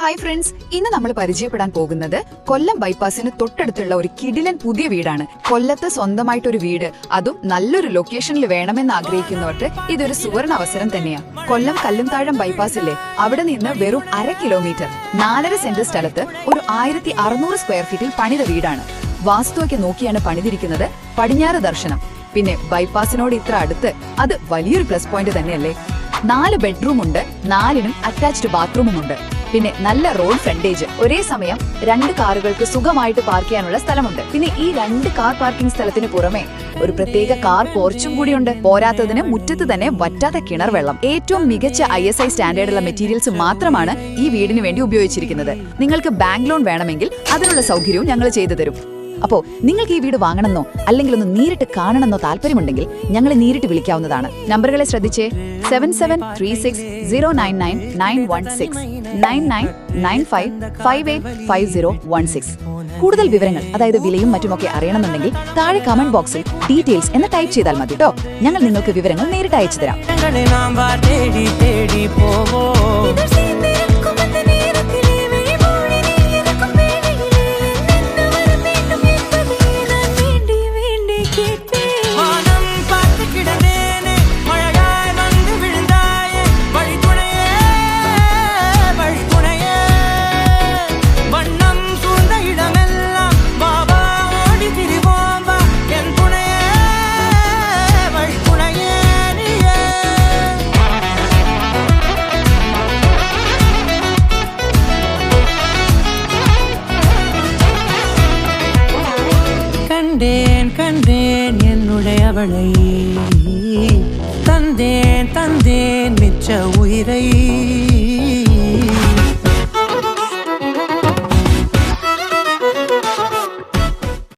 Hi friends, ഇന്ന് നമ്മൾ പരിചയപ്പെടാൻ പോകുന്നത് കൊല്ലം ബൈപ്പാസിന് തൊട്ടടുത്തുള്ള ഒരു കിടിലൻ പുതിയ വീടാണ്. കൊല്ലത്ത് സ്വന്തമായിട്ടൊരു വീട്, അതും നല്ലൊരു ലൊക്കേഷനിൽ വേണമെന്ന് ആഗ്രഹിക്കുന്നവർക്ക് ഇതൊരു സുവർണ അവസരം തന്നെയാണ്. കൊല്ലം കല്ലുംതാഴം ബൈപ്പാസിലെ അവിടെ നിന്ന് വെറും 1/2 കിലോമീറ്റർ 4.5 സെന്റ് സ്ഥലത്ത് ഒരു 1600 സ്ക്വയർ ഫീറ്റിൽ പണിത വീടാണ്. വാസ്തുവൊക്കെ നോക്കിയാണ് പണിതിരിക്കുന്നത്. പടിഞ്ഞാറ് ദർശനം, പിന്നെ ബൈപ്പാസിനോട് ഇത്ര അടുത്ത്, അത് വലിയൊരു പ്ലസ് പോയിന്റ് തന്നെയല്ലേ. 4 ബെഡ്റൂം ഉണ്ട്, 4നും അറ്റാച്ച്ഡ് ബാത്റൂമും ഉണ്ട്. പിന്നെ നല്ല റോഡ് ഫ്രണ്ടേജ്, ഒരേ സമയം 2 കാറുകൾക്ക് സുഖമായിട്ട് പാർക്ക് ചെയ്യാനുള്ള സ്ഥലമുണ്ട്. പിന്നെ ഈ 2 കാർ പാർക്കിംഗ് സ്ഥലത്തിന് പുറമെ ഒരു പ്രത്യേക കാർ പോർച്ചും കൂടിയുണ്ട്. പോരാത്തതിന് മുറ്റത്ത് തന്നെ വറ്റാത്ത കിണർ വെള്ളം. ഏറ്റവും മികച്ച ISI സ്റ്റാൻഡേർഡുള്ള മെറ്റീരിയൽസ് മാത്രമാണ് ഈ വീടിന് വേണ്ടി ഉപയോഗിച്ചിരിക്കുന്നത്. നിങ്ങൾക്ക് ബാങ്ക് ലോൺ വേണമെങ്കിൽ അതിനുള്ള സൗകര്യവും ഞങ്ങൾ ചെയ്തു തരും. അപ്പോ നിങ്ങൾക്ക് ഈ വീട് വാങ്ങണമെന്നോ അല്ലെങ്കിൽ ഒന്ന് നേരിട്ട് കാണണമെന്നോ താല്പര്യമുണ്ടെങ്കിൽ ഞങ്ങളെ നേരിട്ട് വിളിക്കാവുന്നതാണ്. നമ്പറുകളെ ശ്രദ്ധിച്ചേ: 7736099916 9995585016. കൂടുതൽ വിവരങ്ങൾ, അതായത് വിലയും മറ്റുമൊക്കെ അറിയണമെന്നുണ്ടെങ്കിൽ താഴെ കമന്റ് ബോക്സിൽ ഡീറ്റെയിൽസ് എന്ന് ടൈപ്പ് ചെയ്താൽ മതി കേട്ടോ. ഞങ്ങൾ നിങ്ങൾക്ക് വിവരങ്ങൾ നേരിട്ട് അയച്ചു തരാം. கண்டேன் என்னுடையவளை, தந்தேன் மிச்ச உயிரை.